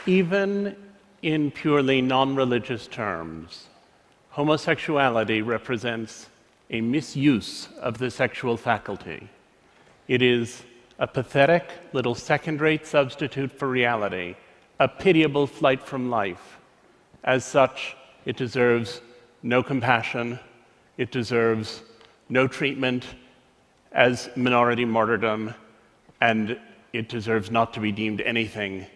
Even in purely non-religious terms, homosexuality represents a misuse of the sexual faculty. It is a pathetic little second-rate substitute for reality, a pitiable flight from life. As such, it deserves no compassion, it deserves no treatment as minority martyrdom, and it deserves not to be deemed anything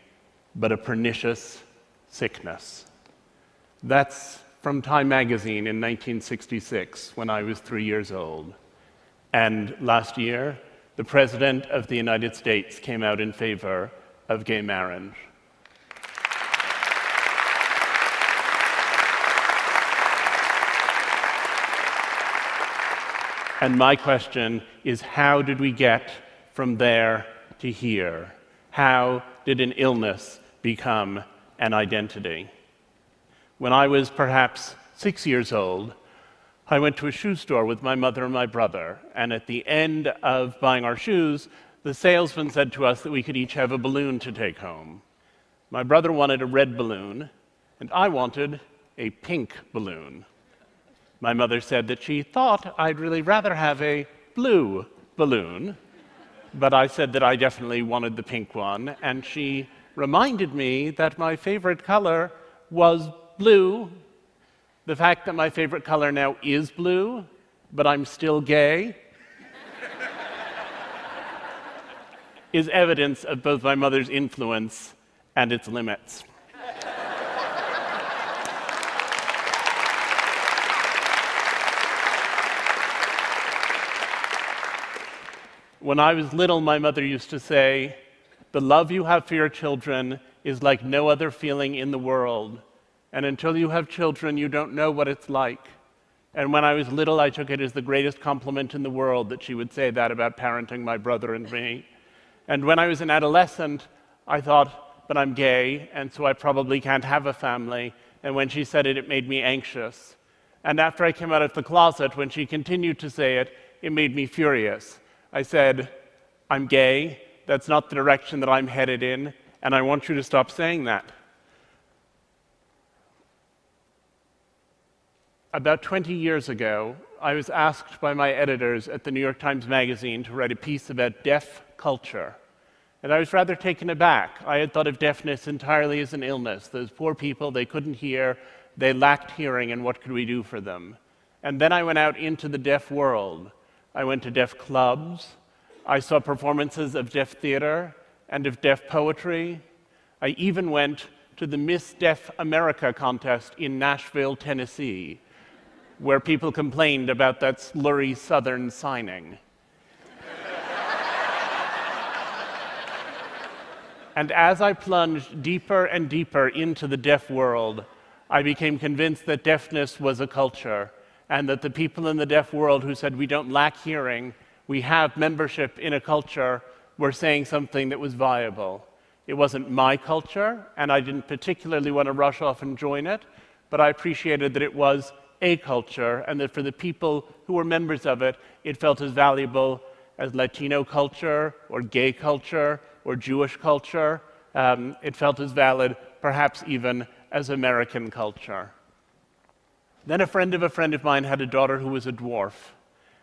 but a pernicious sickness. That's from Time magazine in 1966, when I was 3 years old. And last year, the President of the United States came out in favor of gay marriage. And my question is, how did we get from there to here? How did an illness become an identity? When I was perhaps 6 years old, I went to a shoe store with my mother and my brother, and at the end of buying our shoes, the salesman said to us that we could each have a balloon to take home. My brother wanted a red balloon, and I wanted a pink balloon. My mother said that she thought I'd really rather have a blue balloon, but I said that I definitely wanted the pink one, and she reminded me that my favorite color was blue. The fact that my favorite color now is blue, but I'm still gay, is evidence of both my mother's influence and its limits. When I was little, my mother used to say, "The love you have for your children is like no other feeling in the world. And until you have children, you don't know what it's like." And when I was little, I took it as the greatest compliment in the world that she would say that about parenting my brother and me. And when I was an adolescent, I thought, but I'm gay, and so I probably can't have a family. And when she said it, it made me anxious. And after I came out of the closet, when she continued to say it, it made me furious. I said, "I'm gay, that's not the direction that I'm headed in, and I want you to stop saying that." About 20 years ago, I was asked by my editors at the New York Times Magazine to write a piece about deaf culture. And I was rather taken aback. I had thought of deafness entirely as an illness. Those poor people, they couldn't hear, they lacked hearing, and what could we do for them? And then I went out into the deaf world. I went to deaf clubs. I saw performances of deaf theater and of deaf poetry. I even went to the Miss Deaf America contest in Nashville, Tennessee, where people complained about that slurry Southern signing. And as I plunged deeper and deeper into the deaf world, I became convinced that deafness was a culture, and that the people in the deaf world who said we don't lack hearing, we have membership in a culture, were saying something that was viable. It wasn't my culture, and I didn't particularly want to rush off and join it, but I appreciated that it was a culture, and that for the people who were members of it, it felt as valuable as Latino culture, or gay culture, or Jewish culture. It felt as valid, perhaps even as American culture. Then a friend of mine had a daughter who was a dwarf.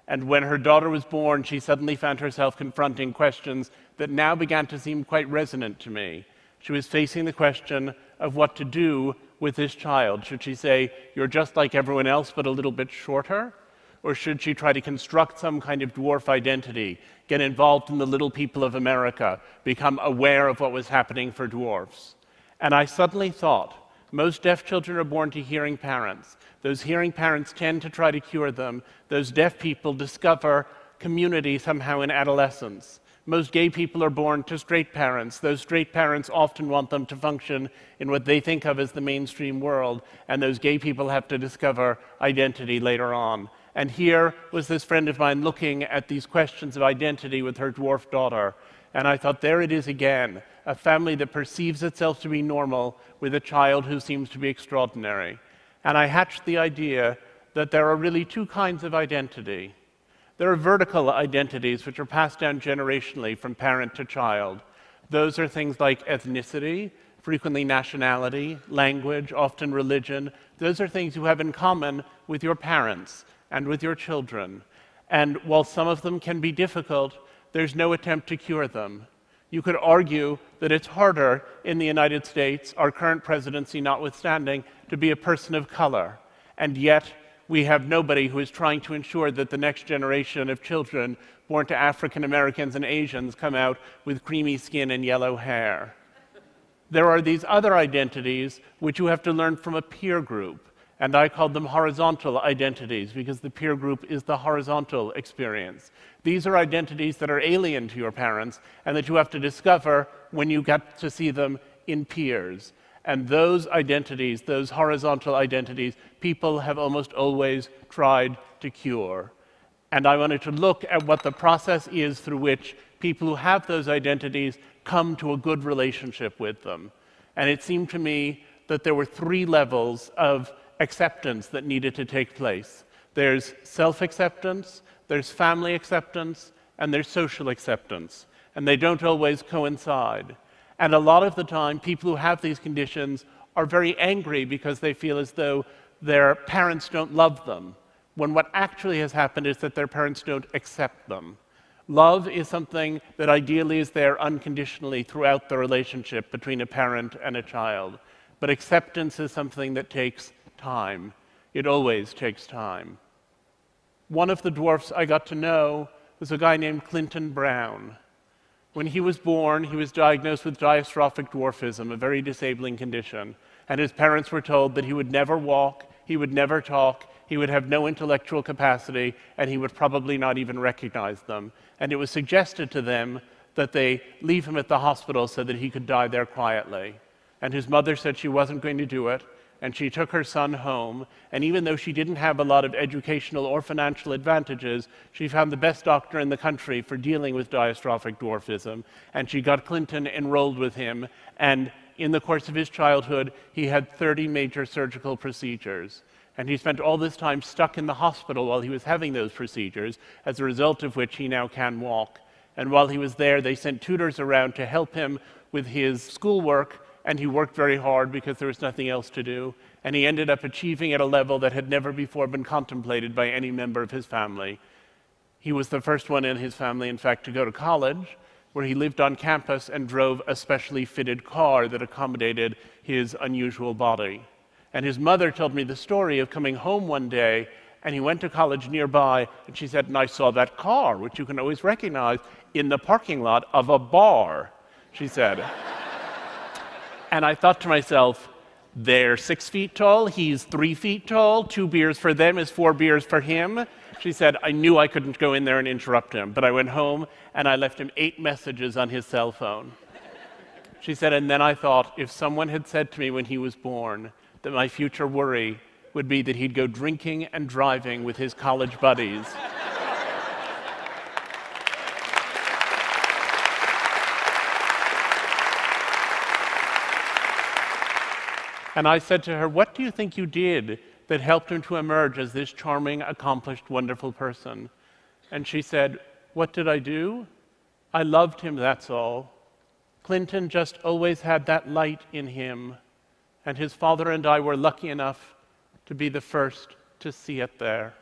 And when her daughter was born, she suddenly found herself confronting questions that now began to seem quite resonant to me. She was facing the question of what to do with this child. Should she say, "You're just like everyone else, but a little bit shorter"? Or should she try to construct some kind of dwarf identity, get involved in the little people of America, become aware of what was happening for dwarfs? And I suddenly thought, most deaf children are born to hearing parents. Those hearing parents tend to try to cure them. Those deaf people discover community somehow in adolescence. Most gay people are born to straight parents. Those straight parents often want them to function in what they think of as the mainstream world, and those gay people have to discover identity later on. And here was this friend of mine looking at these questions of identity with her dwarf daughter, and I thought, there it is again, a family that perceives itself to be normal with a child who seems to be extraordinary. And I hatched the idea that there are really two kinds of identity. There are vertical identities which are passed down generationally from parent to child. Those are things like ethnicity. frequently nationality, language, often religion. Those are things you have in common with your parents and with your children. And while some of them can be difficult, there's no attempt to cure them. You could argue that it's harder in the United States, our current presidency notwithstanding, to be a person of color. And yet, we have nobody who is trying to ensure that the next generation of children born to African Americans and Asians come out with creamy skin and yellow hair. There are these other identities which you have to learn from a peer group. And I called them horizontal identities because the peer group is the horizontal experience. These are identities that are alien to your parents and that you have to discover when you get to see them in peers. And those identities, those horizontal identities, people have almost always tried to cure. And I wanted to look at what the process is through which people who have those identities come to a good relationship with them. And it seemed to me that there were 3 levels of acceptance that needed to take place. There's self-acceptance, there's family acceptance, and there's social acceptance. And they don't always coincide. And a lot of the time, people who have these conditions are very angry because they feel as though their parents don't love them, when what actually has happened is that their parents don't accept them. Love is something that ideally is there unconditionally throughout the relationship between a parent and a child. But acceptance is something that takes time. It always takes time. One of the dwarfs I got to know was a guy named Clinton Brown. When he was born, he was diagnosed with diastrophic dwarfism, a very disabling condition, and his parents were told that he would never walk, he would never talk, he would have no intellectual capacity, and he would probably not even recognize them. And it was suggested to them that they leave him at the hospital so that he could die there quietly. And his mother said she wasn't going to do it, and she took her son home, and even though she didn't have a lot of educational or financial advantages, she found the best doctor in the country for dealing with diastrophic dwarfism, and she got Clinton enrolled with him, and in the course of his childhood, he had 30 major surgical procedures. And he spent all this time stuck in the hospital while he was having those procedures, as a result of which he now can walk. And while he was there, they sent tutors around to help him with his schoolwork, and he worked very hard because there was nothing else to do. And he ended up achieving at a level that had never before been contemplated by any member of his family. He was the first one in his family, in fact, to go to college, where he lived on campus and drove a specially fitted car that accommodated his unusual body. And his mother told me the story of coming home one day, and he went to college nearby, and she said, and I saw that car, which you can always recognize, in the parking lot of a bar, she said. And I thought to myself, they're 6 feet tall, he's 3 feet tall, 2 beers for them is 4 beers for him. She said, I knew I couldn't go in there and interrupt him, but I went home and I left him 8 messages on his cell phone. She said, and then I thought, if someone had said to me when he was born that my future worry would be that he'd go drinking and driving with his college buddies, and I said to her, what do you think you did that helped him to emerge as this charming, accomplished, wonderful person? And she said, what did I do? I loved him, that's all. Clinton just always had that light in him, and his father and I were lucky enough to be the first to see it there.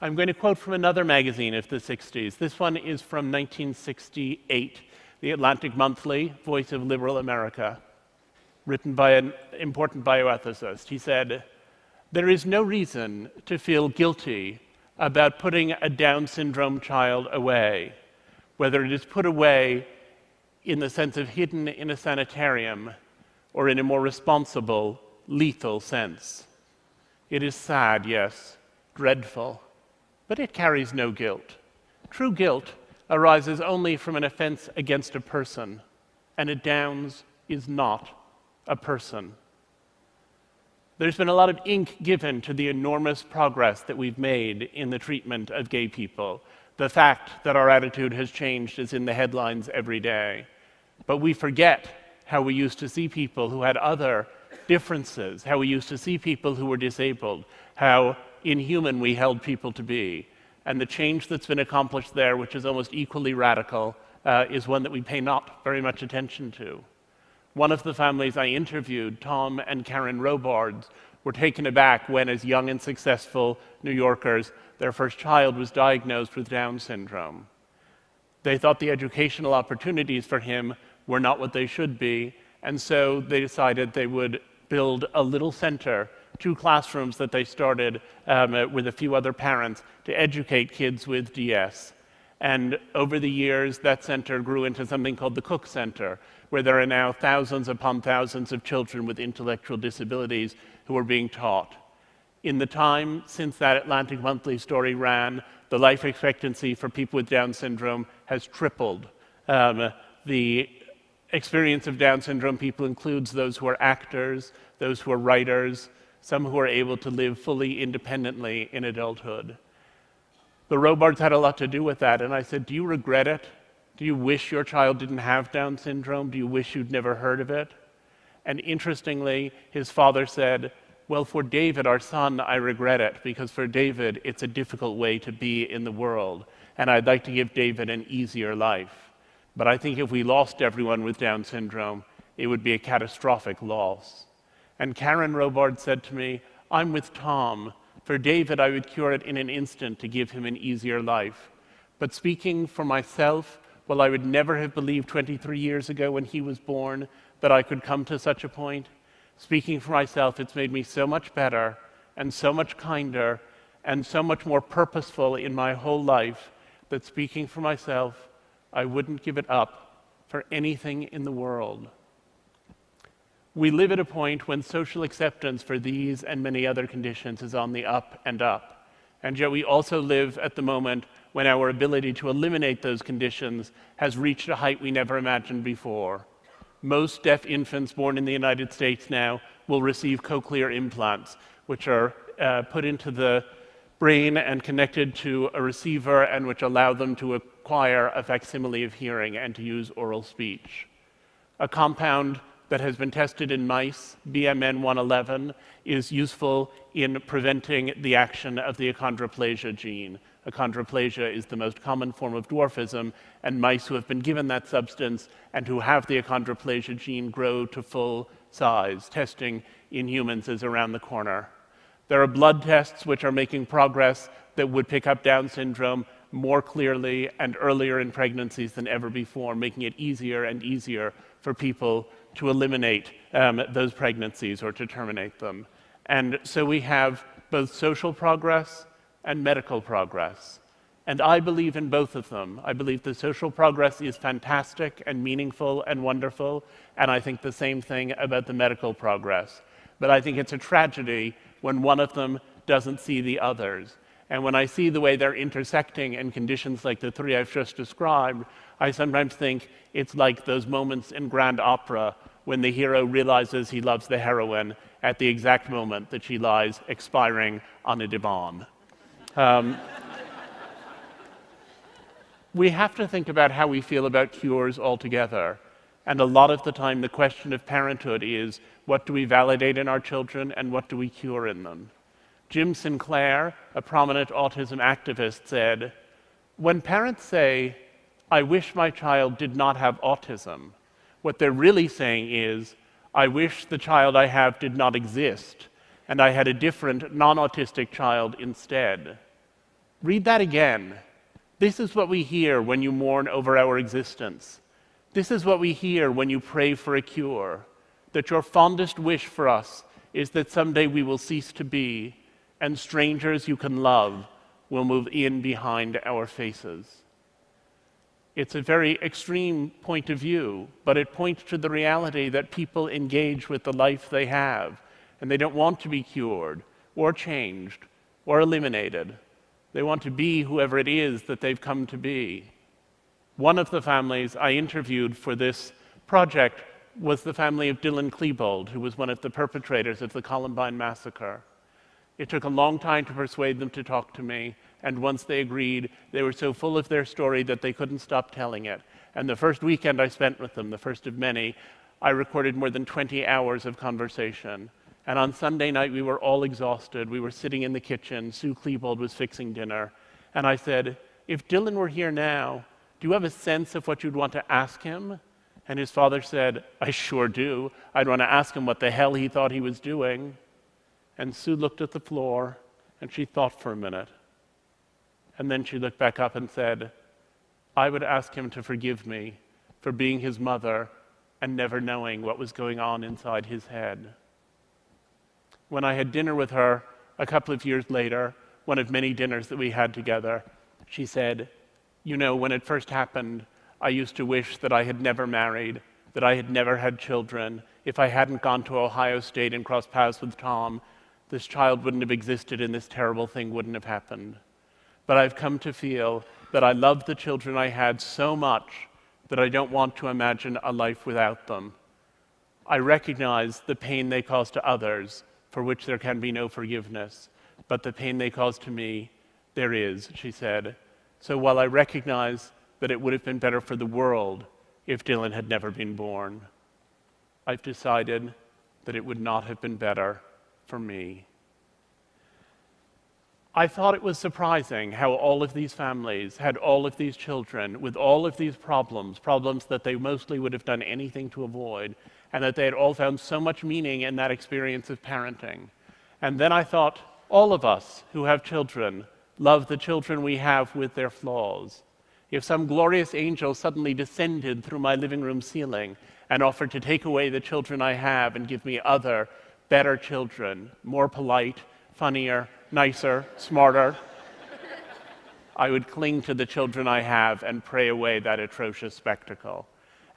I'm going to quote from another magazine of the 60s. This one is from 1968, the Atlantic Monthly, Voice of Liberal America, written by an important bioethicist. He said, there is no reason to feel guilty about putting a Down syndrome child away, whether it is put away in the sense of hidden in a sanitarium or in a more responsible, lethal sense. It is sad, yes, dreadful, but it carries no guilt. True guilt arises only from an offense against a person, and a Downs is not a person. There's been a lot of ink given to the enormous progress that we've made in the treatment of gay people. The fact that our attitude has changed is in the headlines every day. But we forget how we used to see people who had other differences, how we used to see people who were disabled, how inhuman we held people to be. And the change that's been accomplished there, which is almost equally radical, is one that we pay not very much attention to. One of the families I interviewed, Tom and Karen Robards, were taken aback when, as young and successful New Yorkers, their first child was diagnosed with Down syndrome. They thought the educational opportunities for him were not what they should be, and so they decided they would build a little center, 2 classrooms that they started with a few other parents to educate kids with DS. And over the years, that center grew into something called the Cook Center, where there are now thousands upon thousands of children with intellectual disabilities who are being taught. In the time since that Atlantic Monthly story ran, the life expectancy for people with Down syndrome has tripled. The experience of Down syndrome people includes those who are actors, those who are writers, some who are able to live fully independently in adulthood. The Robards had a lot to do with that, and I said, do you regret it? Do you wish your child didn't have Down syndrome? Do you wish you'd never heard of it? And interestingly, his father said, well, for David, our son, I regret it, because for David, it's a difficult way to be in the world, and I'd like to give David an easier life. But I think if we lost everyone with Down syndrome, it would be a catastrophic loss. And Karen Robards said to me, I'm with Tom. For David, I would cure it in an instant to give him an easier life. But speaking for myself, well, I would never have believed 23 years ago when he was born that I could come to such a point. Speaking for myself, it's made me so much better and so much kinder and so much more purposeful in my whole life that speaking for myself, I wouldn't give it up for anything in the world. We live at a point when social acceptance for these and many other conditions is on the up and up. And yet we also live at the moment when our ability to eliminate those conditions has reached a height we never imagined before. Most deaf infants born in the United States now will receive cochlear implants, which are put into the brain and connected to a receiver, and which allow them to acquire a facsimile of hearing and to use oral speech. A compound that has been tested in mice, BMN 111, is useful in preventing the action of the achondroplasia gene. Achondroplasia is the most common form of dwarfism, and mice who have been given that substance and who have the achondroplasia gene grow to full size. Testing in humans is around the corner. There are blood tests which are making progress that would pick up Down syndrome more clearly and earlier in pregnancies than ever before, making it easier and easier for people to eliminate those pregnancies or to terminate them. And so we have both social progress and medical progress. And I believe in both of them. I believe the social progress is fantastic and meaningful and wonderful, and I think the same thing about the medical progress. But I think it's a tragedy when one of them doesn't see the others. And when I see the way they're intersecting in conditions like the 3 I've just described, I sometimes think it's like those moments in grand opera when the hero realizes he loves the heroine at the exact moment that she lies expiring on a divan. We have to think about how we feel about cures altogether. And a lot of the time, the question of parenthood is, what do we validate in our children and what do we cure in them? Jim Sinclair, a prominent autism activist, said, when parents say, I wish my child did not have autism, what they're really saying is, I wish the child I have did not exist, and I had a different, non-autistic child instead. Read that again. This is what we hear when you mourn over our existence. This is what we hear when you pray for a cure, that your fondest wish for us is that someday we will cease to be, and strangers you can love will move in behind our faces. It's a very extreme point of view, but it points to the reality that people engage with the life they have, and they don't want to be cured, or changed, or eliminated. They want to be whoever it is that they've come to be. One of the families I interviewed for this project was the family of Dylan Klebold, who was one of the perpetrators of the Columbine massacre. It took a long time to persuade them to talk to me, and once they agreed, they were so full of their story that they couldn't stop telling it. And the first weekend I spent with them, the first of many, I recorded more than 20 hours of conversation. And on Sunday night, we were all exhausted. We were sitting in the kitchen. Sue Klebold was fixing dinner. And I said, if Dylan were here now, do you have a sense of what you'd want to ask him? And his father said, "I sure do. I'd want to ask him what the hell he thought he was doing." And Sue looked at the floor, and she thought for a minute. And then she looked back up and said, "I would ask him to forgive me for being his mother and never knowing what was going on inside his head." When I had dinner with her a couple of years later, one of many dinners that we had together, she said, "You know, when it first happened, I used to wish that I had never married, that I had never had children. If I hadn't gone to Ohio State and crossed paths with Tom, this child wouldn't have existed and this terrible thing wouldn't have happened. But I've come to feel that I love the children I had so much that I don't want to imagine a life without them. I recognize the pain they cause to others, for which there can be no forgiveness, but the pain they cause to me, there is," she said. "So while I recognize that it would have been better for the world if Dylan had never been born, I've decided that it would not have been better for me." I thought it was surprising how all of these families had all of these children with all of these problems that they mostly would have done anything to avoid, and that they had all found so much meaning in that experience of parenting. And then I thought, all of us who have children love the children we have with their flaws. If some glorious angel suddenly descended through my living room ceiling and offered to take away the children I have and give me other, better children, more polite, funnier, nicer, smarter, I would cling to the children I have and pray away that atrocious spectacle.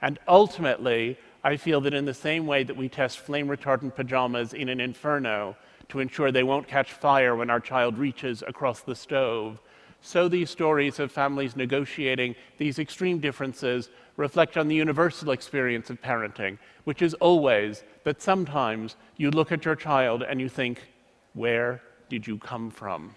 And ultimately, I feel that in the same way that we test flame-retardant pajamas in an inferno to ensure they won't catch fire when our child reaches across the stove, so these stories of families negotiating these extreme differences reflect on the universal experience of parenting, which is always that sometimes you look at your child and you think, where did you come from?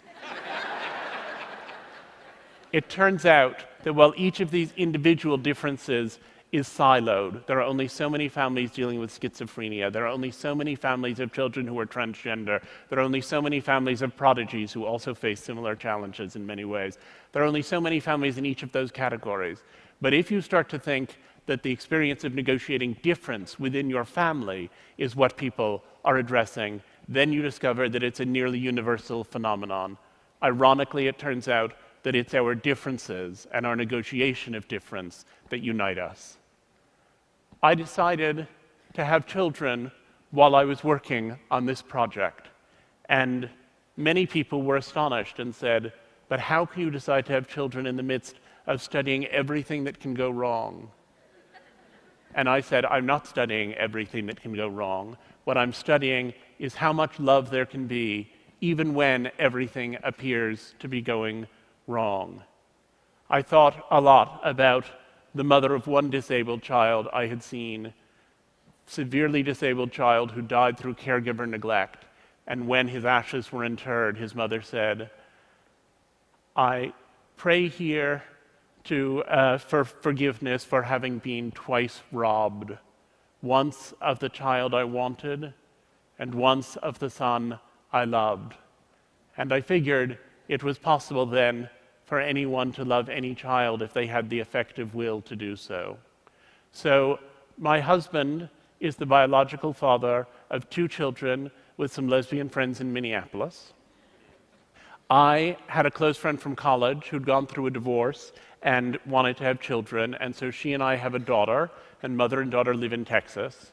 It turns out that while each of these individual differences is siloed, there are only so many families dealing with schizophrenia, there are only so many families of children who are transgender, there are only so many families of prodigies who also face similar challenges in many ways. There are only so many families in each of those categories. But if you start to think that the experience of negotiating difference within your family is what people are addressing, then you discover that it's a nearly universal phenomenon. Ironically, it turns out that it's our differences and our negotiation of difference that unite us. I decided to have children while I was working on this project, and many people were astonished and said, "But how can you decide to have children in the midst of studying everything that can go wrong?" And I said, "I'm not studying everything that can go wrong. What I'm studying is how much love there can be even when everything appears to be going wrong." I thought a lot about the mother of one disabled child I had seen, severely disabled child who died through caregiver neglect. And when his ashes were interred, his mother said, "I pray here for forgiveness for having been twice robbed, once of the child I wanted, and once of the son I loved." And I figured it was possible then for anyone to love any child if they had the effective will to do so. So my husband is the biological father of 2 children with some lesbian friends in Minneapolis. I had a close friend from college who'd gone through a divorce and wanted to have children, and so she and I have a daughter, and mother and daughter live in Texas.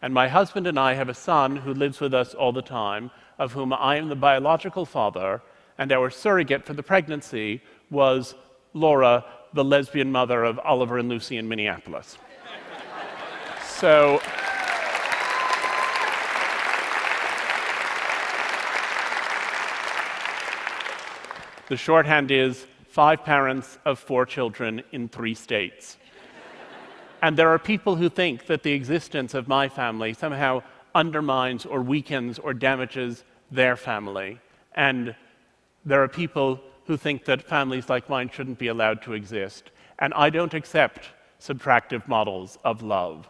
And my husband and I have a son who lives with us all the time, of whom I am the biological father, and our surrogate for the pregnancy was Laura, the lesbian mother of Oliver and Lucy in Minneapolis. So the shorthand is 5 parents of 4 children in 3 states. And there are people who think that the existence of my family somehow undermines or weakens or damages their family. And there are people who think that families like mine shouldn't be allowed to exist. And I don't accept subtractive models of love,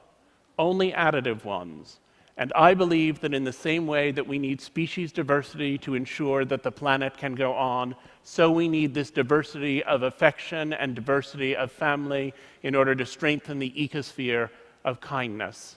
only additive ones. And I believe that in the same way that we need species diversity to ensure that the planet can go on, so we need this diversity of affection and diversity of family in order to strengthen the ecosphere of kindness.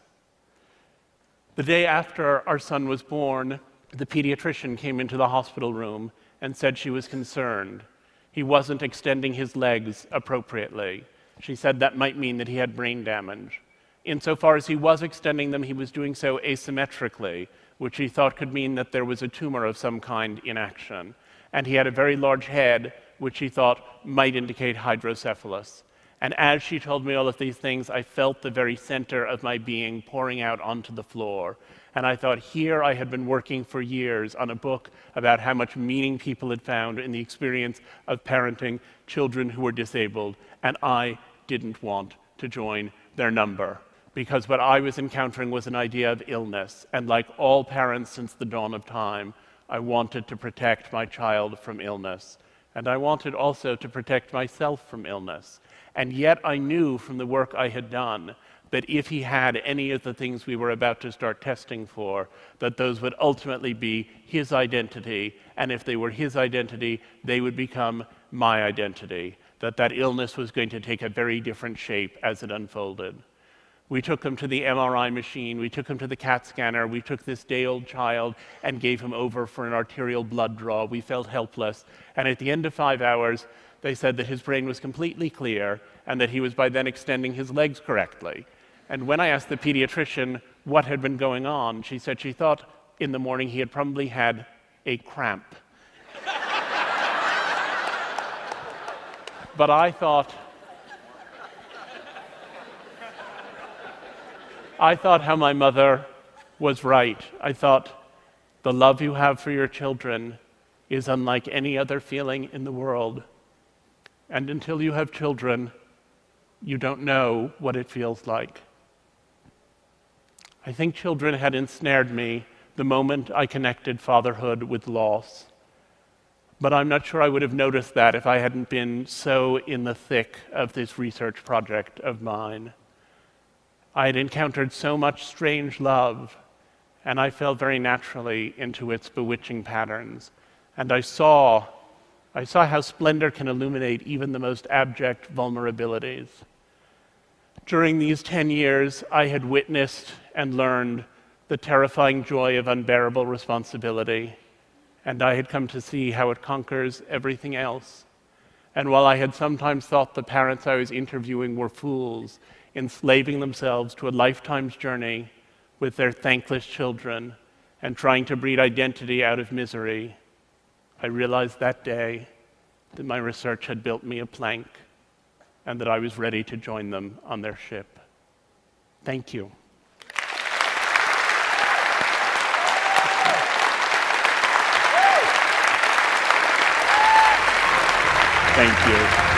The day after our son was born, the pediatrician came into the hospital room and said she was concerned. He wasn't extending his legs appropriately. She said that might mean that he had brain damage. Insofar as he was extending them, he was doing so asymmetrically, which he thought could mean that there was a tumor of some kind in action. And he had a very large head, which he thought might indicate hydrocephalus. And as she told me all of these things, I felt the very center of my being pouring out onto the floor. And I thought, here I had been working for years on a book about how much meaning people had found in the experience of parenting children who were disabled, and I didn't want to join their number. Because what I was encountering was an idea of illness, and like all parents since the dawn of time, I wanted to protect my child from illness. And I wanted also to protect myself from illness. And yet I knew from the work I had done that if he had any of the things we were about to start testing for, that those would ultimately be his identity, and if they were his identity, they would become my identity, that illness was going to take a very different shape as it unfolded. We took him to the MRI machine, we took him to the CAT scanner, we took this day-old child and gave him over for an arterial blood draw. We felt helpless, and at the end of 5 hours, they said that his brain was completely clear and that he was by then extending his legs correctly. And when I asked the pediatrician what had been going on, she said she thought in the morning he had probably had a cramp. But I thought how my mother was right. I thought, the love you have for your children is unlike any other feeling in the world. And until you have children, you don't know what it feels like. I think children had ensnared me the moment I connected fatherhood with loss. But I'm not sure I would have noticed that if I hadn't been so in the thick of this research project of mine. I had encountered so much strange love, and I fell very naturally into its bewitching patterns. And I saw how splendor can illuminate even the most abject vulnerabilities. During these 10 years, I had witnessed and learned the terrifying joy of unbearable responsibility, and I had come to see how it conquers everything else. And while I had sometimes thought the parents I was interviewing were fools, enslaving themselves to a lifetime's journey with their thankless children and trying to breed identity out of misery, I realized that day that my research had built me a plank and that I was ready to join them on their ship. Thank you. Thank you.